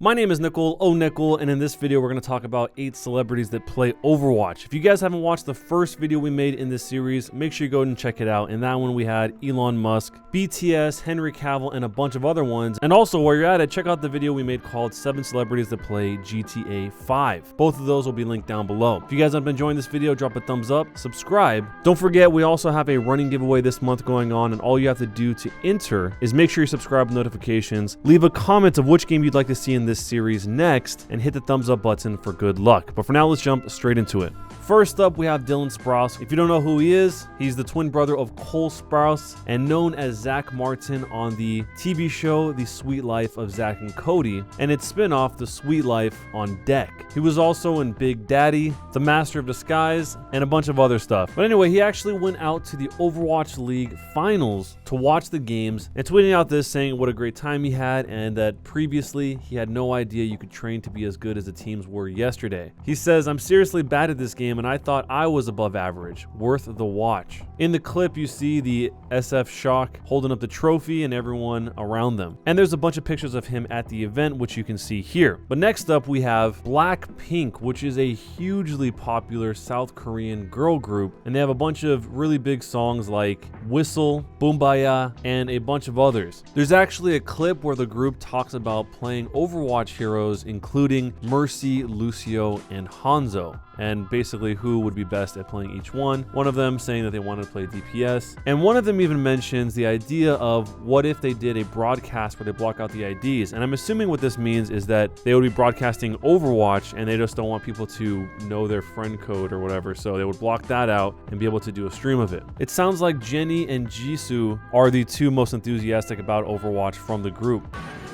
My name is Nickel, and in this video we're going to talk about 8 celebrities that play Overwatch. If you guys haven't watched the first video we made in this series, make sure you go and check it out. In that one we had Elon Musk, BTS, Henry Cavill, and a bunch of other ones. And also, while you're at it, check out the video we made called 7 celebrities that play GTA 5. Both of those will be linked down below. If you guys have been enjoying this video, drop a thumbs up, subscribe. Don't forget, we also have a running giveaway this month going on, and all you have to do to enter is make sure you subscribe with notifications, leave a comment of which game you'd like to see in this series next, and hit the thumbs up button for good luck. But for now, let's jump straight into it. First up, we have Dylan Sprouse. If you don't know who he is, he's the twin brother of Cole Sprouse and known as Zach Martin on the TV show The Sweet Life of Zach and Cody, and its spin-off The Sweet Life on Deck. He was also in Big Daddy, The Master of Disguise, and a bunch of other stuff. But anyway, he actually went out to the Overwatch League finals to watch the games and tweeting out this saying what a great time he had and that previously he had no idea you could train to be as good as the teams were yesterday. He says, "I'm seriously bad at this game and I thought I was above average, worth the watch." In the clip, you see the SF Shock holding up the trophy and everyone around them. And there's a bunch of pictures of him at the event, which you can see here. But next up, we have Blackpink, which is a hugely popular South Korean girl group. And they have a bunch of really big songs like Whistle, Boombaya, and a bunch of others. There's actually a clip where the group talks about playing Overwatch heroes, including Mercy, Lucio, and Hanzo, and basically who would be best at playing each one. One of them saying that they wanted to play DPS, and one of them even mentions the idea of what if they did a broadcast where they block out the IDs. And I'm assuming what this means is that they would be broadcasting Overwatch and they just don't want people to know their friend code or whatever, so they would block that out and be able to do a stream of it. It sounds like Jenny and Jisoo are the two most enthusiastic about Overwatch from the group.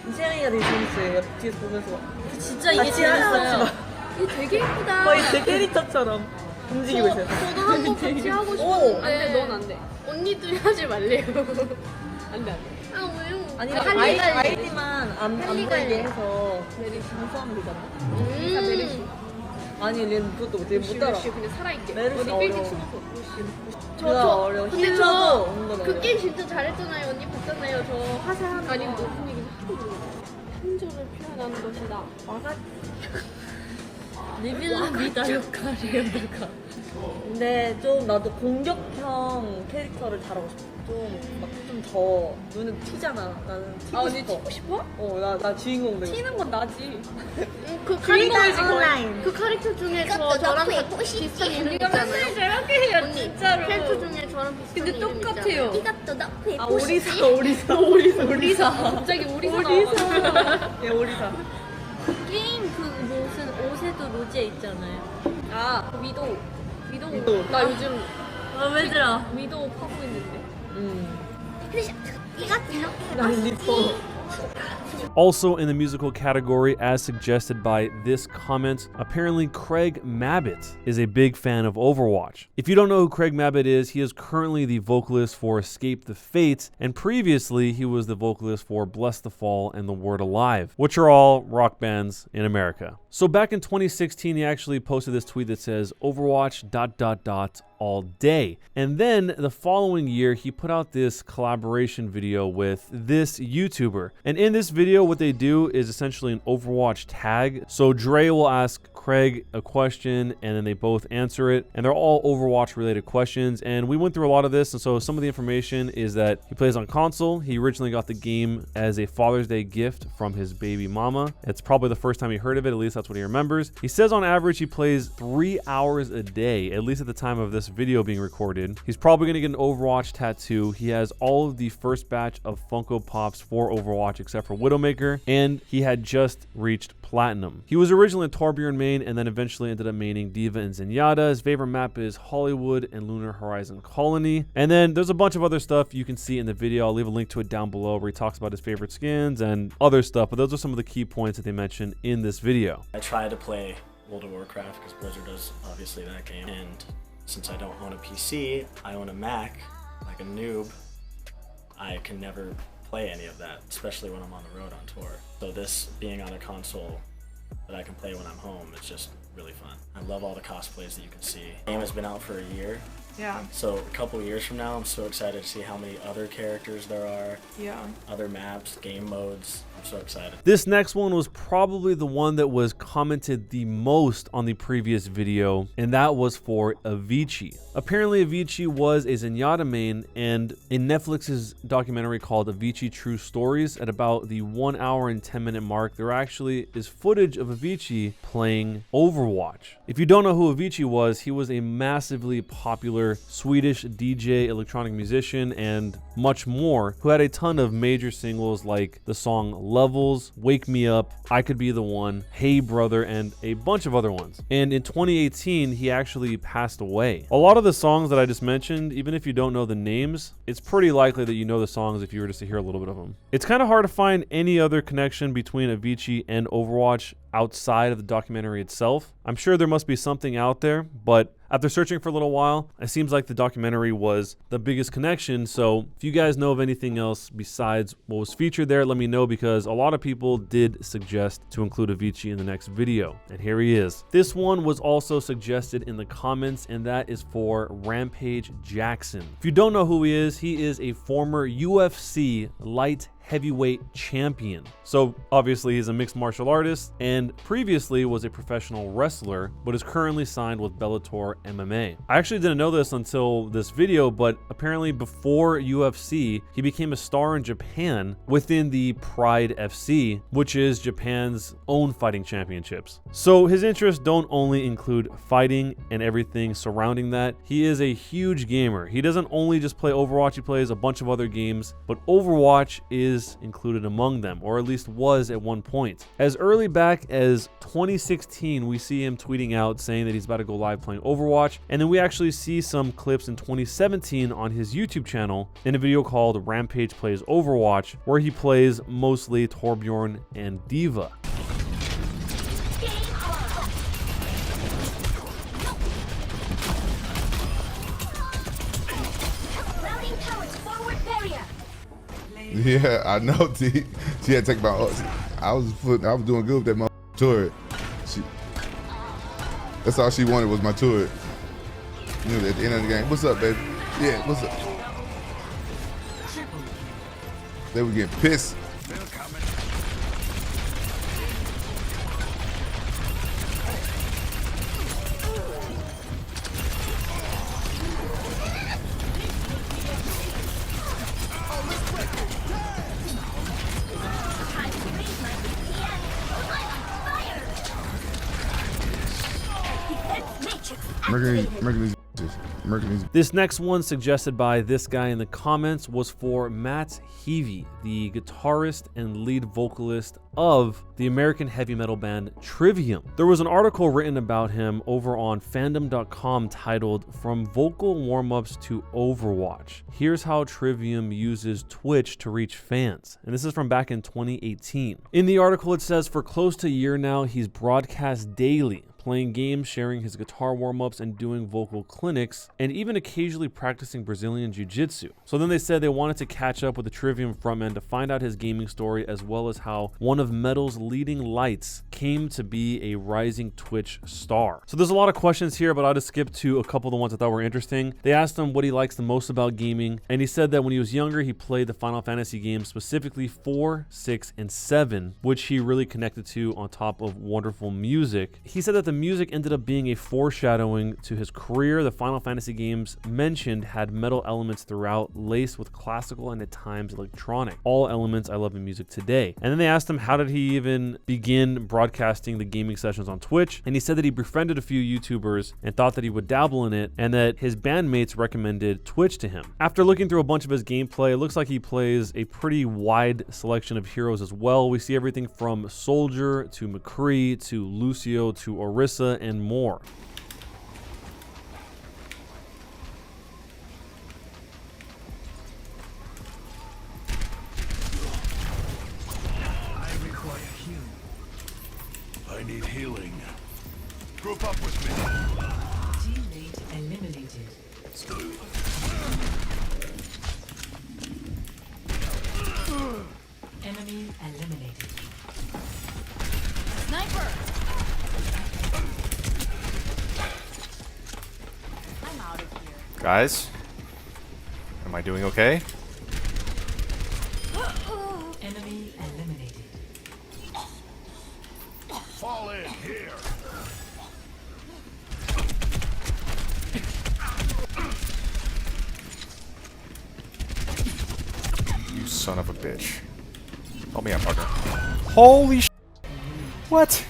이재현이가 되게 재밌어요. 뒤에서 보면서. 진짜 이게 재밌어요. 이게 되게 예쁘다. 거의 제 캐릭터처럼 움직이고 있어요. 저도 한번 같이 하고 싶었는데. 안돼, 넌 안돼. 언니도 하지 말래요. 안돼, 안돼. 아, 왜요? 아니, 아이디만 안 보이게 해서 방송하면 되잖아. 메르시. 아니, 렌 그것도 못 따라. 그냥 살아있게. 메르시 어려워. 근데 그 게임 진짜 잘했잖아요. 언니 봤잖아요. 저 화사한 아니 무슨 얘기는 하도 모르겠어. 감정을 표현하는 것이다. 리빌라 역할이에요, 누가. 근데 좀 나도 공격형 캐릭터를 잘하고 싶어. 좀 더 눈에 튀잖아. 나는 튀고 언니 싶어. 튀고 싶어? 나 주인공 되고. 튀는 건 나지. 그 주인공이지, 캐릭터 그 캐릭터 중에 저랑 비슷한 이름 있잖아요. 저렇게 해요, 언니. 진짜로. 캐릭터 중에 저랑 비슷한 이름 있잖아요. 근데 똑같아요. 오리사. 갑자기 오리사. 예, 오리사. 게임 그 무슨 옷에도 로제 있잖아요. 아, 위도우. 나 요즘 마음에 들어. 위도우 파고 있는데. 난 리퍼. Also in the musical category, as suggested by this comment, apparently Craig Mabbitt is a big fan of Overwatch. If you don't know who Craig Mabbitt is, he is currently the vocalist for Escape the Fates, and previously he was the vocalist for Bless the Fall and The Word Alive, which are all rock bands in America. So back in 2016, he actually posted this tweet that says, Overwatch ... all day. And then the following year, he put out this collaboration video with this YouTuber. And in this video, what they do is essentially an Overwatch tag. So Dre will ask Craig a question and then they both answer it. And they're all Overwatch related questions. And we went through a lot of this. And so some of the information is that he plays on console. He originally got the game as a Father's Day gift from his baby mama. It's probably the first time he heard of it. At least that's what he remembers. He says on average, he plays 3 hours a day, at least at the time of this video being recorded. He's probably going to get an Overwatch tattoo. He has all of the first batch of Funko Pops for Overwatch except for Widowmaker, and he had just reached Platinum. He was originally a Torbjorn main and then eventually ended up maining Diva and Zenyatta. His favorite map is Hollywood and Lunar Horizon Colony. And then there's a bunch of other stuff you can see in the video. I'll leave a link to it down below where he talks about his favorite skins and other stuff, but those are some of the key points that they mentioned in this video. I try to play World of Warcraft because Blizzard does obviously that game, and since I don't own a PC, I own a Mac, like a noob, I can never play any of that, especially when I'm on the road on tour. So this being on a console that I can play when I'm home, it's just really fun. I love all the cosplays that you can see. The game has been out for a year. Yeah. So a couple years from now, I'm so excited to see how many other characters there are. Yeah. Other maps, game modes. I'm so excited. This next one was probably the one that was commented the most on the previous video, and that was for Avicii. Apparently Avicii was a Zenyatta main, and in Netflix's documentary called Avicii True Stories, at about the 1 hour and 10-minute mark, there actually is footage of Avicii playing Overwatch. If you don't know who Avicii was, he was a massively popular Swedish DJ, electronic musician, and much more, who had a ton of major singles like the song Levels, Wake Me Up, I Could Be the One, Hey Brother, and a bunch of other ones. And in 2018, he actually passed away. A lot of the songs that I just mentioned, even if you don't know the names, it's pretty likely that you know the songs if you were just to hear a little bit of them. It's kind of hard to find any other connection between Avicii and Overwatch outside of the documentary itself. I'm sure there must be something out there, but after searching for a little while, it seems like the documentary was the biggest connection. So if you guys know of anything else besides what was featured there, let me know, because a lot of people did suggest to include Avicii in the next video. And here he is. This one was also suggested in the comments, and that is for Rampage Jackson. If you don't know who he is a former UFC light heavyweight champion. So obviously he's a mixed martial artist and previously was a professional wrestler, but is currently signed with Bellator MMA. I actually didn't know this until this video, but apparently before UFC, he became a star in Japan within the Pride FC, which is Japan's own fighting championships. So his interests don't only include fighting and everything surrounding that. He is a huge gamer. He doesn't only just play Overwatch, he plays a bunch of other games, but Overwatch is included among them, or at least was at one point. As early back as 2016, we see him tweeting out saying that he's about to go live playing Overwatch, and then we actually see some clips in 2017 on his YouTube channel in a video called Rampage Plays Overwatch, where he plays mostly Torbjorn and Diva. Yeah, I know. T. She had to take my. I was doing good with that turret. That's all she wanted was my turret. You know, at the end of the game, what's up, baby? Yeah, what's up? They were getting pissed. This next one, suggested by this guy in the comments, was for Matt Heavey, the guitarist and lead vocalist of the American heavy metal band Trivium. There was an article written about him over on fandom.com titled "From Vocal Warm-Ups to Overwatch. Here's how Trivium uses Twitch to reach fans." And this is from back in 2018. In the article it says, for close to a year now, he's broadcast daily, playing games, sharing his guitar warm-ups, and doing vocal clinics, and even occasionally practicing Brazilian Jiu-Jitsu. So then they said they wanted to catch up with the Trivium frontman to find out his gaming story, as well as how one of metal's leading lights came to be a rising Twitch star. So there's a lot of questions here, but I'll just skip to a couple of the ones I thought were interesting. They asked him what he likes the most about gaming, and he said that when he was younger, he played the Final Fantasy games, specifically 4, 6, and 7, which he really connected to on top of wonderful music. He said that the music ended up being a foreshadowing to his career. The Final Fantasy games mentioned had metal elements throughout, laced with classical and at times electronic. All elements I love in music today. And then they asked him how did he even begin broadcasting the gaming sessions on Twitch, and he said that he befriended a few YouTubers and thought that he would dabble in it, and that his bandmates recommended Twitch to him. After looking through a bunch of his gameplay, it looks like he plays a pretty wide selection of heroes as well. We see everything from Soldier to McCree to Lucio to Orisa and more. I require healing. I need healing. Group up with me. Teammate eliminated. Enemy eliminated. Sniper! Guys, am I doing okay? Enemy eliminated. Fall in here. You son of a bitch. Help me out, partner. Holy sh! What?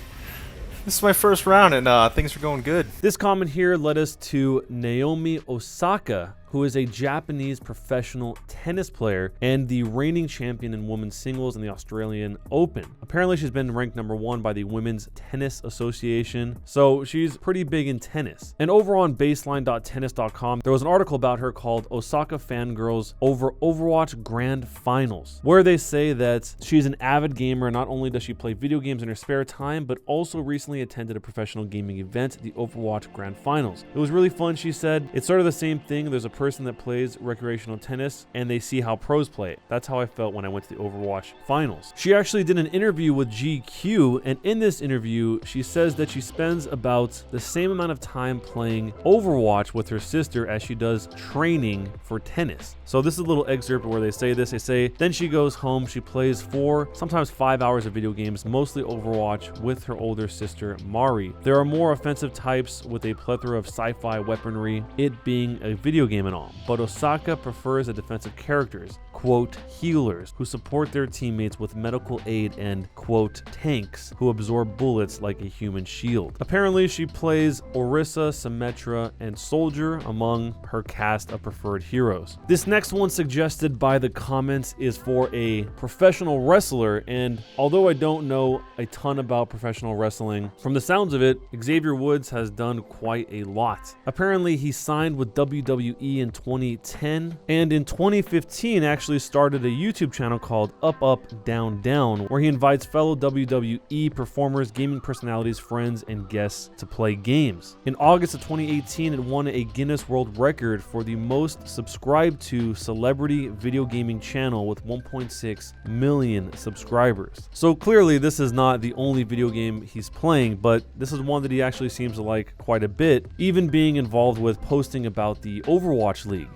This is my first round and things are going good. This comment here led us to Naomi Osaka, who is a Japanese professional tennis player and the reigning champion in women's singles in the Australian Open. Apparently she's been ranked #1 by the Women's Tennis Association, so she's pretty big in tennis. And over on baseline.tennis.com, there was an article about her called Osaka Fangirls Over Overwatch Grand Finals, where they say that she's an avid gamer. Not only does she play video games in her spare time, but also recently attended a professional gaming event, the Overwatch Grand Finals. It was really fun, she said. It's sort of the same thing. There's a person that plays recreational tennis and they see how pros play it. That's how I felt when I went to the Overwatch finals. She actually did an interview with GQ, and in this interview she says that she spends about the same amount of time playing Overwatch with her sister as she does training for tennis. So this is a little excerpt where they say this. They say, then she goes home, she plays 4, sometimes 5 hours of video games, mostly Overwatch, with her older sister Mari. There are more offensive types with a plethora of sci-fi weaponry, it being a video game and all. But Osaka prefers the defensive characters, quote, healers, who support their teammates with medical aid, and, quote, tanks, who absorb bullets like a human shield. Apparently, she plays Orisa, Symmetra, and Soldier among her cast of preferred heroes. This next one suggested by the comments is for a professional wrestler, and although I don't know a ton about professional wrestling, from the sounds of it, Xavier Woods has done quite a lot. Apparently, he signed with WWE in 2010, and in 2015 actually started a YouTube channel called Up Up Down Down, where he invites fellow WWE performers, gaming personalities, friends, and guests to play games. In August of 2018, it won a Guinness World Record for the most subscribed to celebrity video gaming channel with 1.6 million subscribers. So clearly this is not the only video game he's playing, but this is one that he actually seems to like quite a bit, even being involved with posting about the Overwatch League.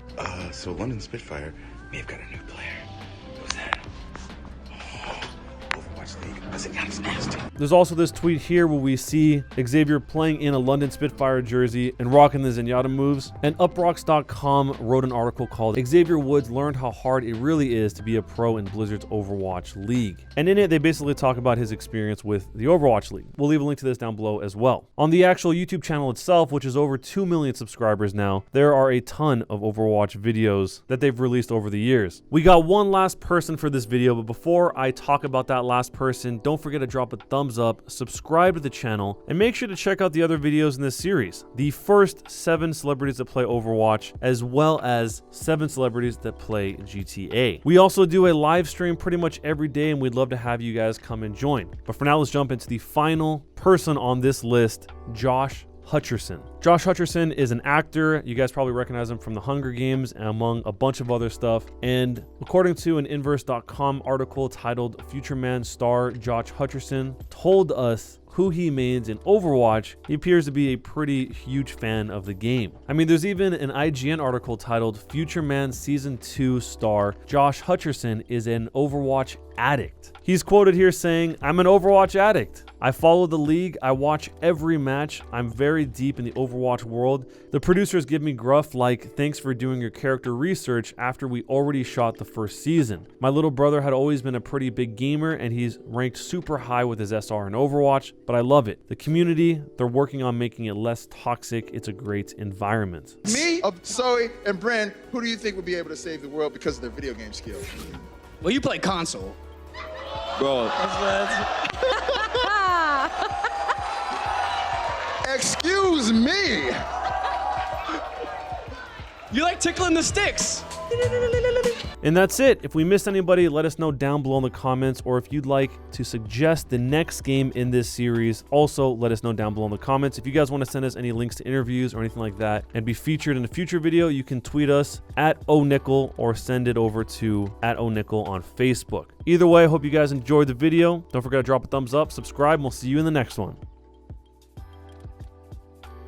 So London Spitfire may have got a new player. Who's that? Oh, Overwatch League. That's nasty. There's also this tweet here where we see Xavier playing in a London Spitfire jersey and rocking the Zenyatta moves. And Uprocks.com wrote an article called Xavier Woods learned how hard it really is to be a pro in Blizzard's Overwatch League. And in it, they basically talk about his experience with the Overwatch League. We'll leave a link to this down below as well. On the actual YouTube channel itself, which is over 2 million subscribers now, there are a ton of Overwatch videos that they've released over the years. We got one last person for this video, but before I talk about that last person, don't forget to drop a thumbs up, subscribe to the channel, and make sure to check out the other videos in this series. The first 7 celebrities that play Overwatch, as well as 7 celebrities that play GTA. We also do a live stream pretty much every day, and we'd love to have you guys come and join. But for now, let's jump into the final person on this list, Josh Hutcherson. Josh Hutcherson is an actor. You guys probably recognize him from the Hunger Games and among a bunch of other stuff. And according to an Inverse.com article titled Future Man star Josh Hutcherson told us who he means in Overwatch, he appears to be a pretty huge fan of the game. I mean, there's even an IGN article titled Future Man Season 2 star Josh Hutcherson is an Overwatch addict. He's quoted here saying, "I'm an Overwatch addict. I follow the league, I watch every match, I'm very deep in the Overwatch world. The producers give me gruff like, thanks for doing your character research after we already shot the first season. My little brother had always been a pretty big gamer and he's ranked super high with his SR in Overwatch, but I love it. The community, they're working on making it less toxic. It's a great environment." Me, of Zoe, and Bren, who do you think would be able to save the world because of their video game skills? Well, you play console. Bro. Excuse me. You like tickling the sticks. And that's it. If we missed anybody, let us know down below in the comments, or if you'd like to suggest the next game in this series, also let us know down below in the comments. If you guys want to send us any links to interviews or anything like that and be featured in a future video, you can tweet us at @onickel or send it over to @onickel on Facebook. Either way, I hope you guys enjoyed the video. Don't forget to drop a thumbs up, subscribe, and we'll see you in the next one.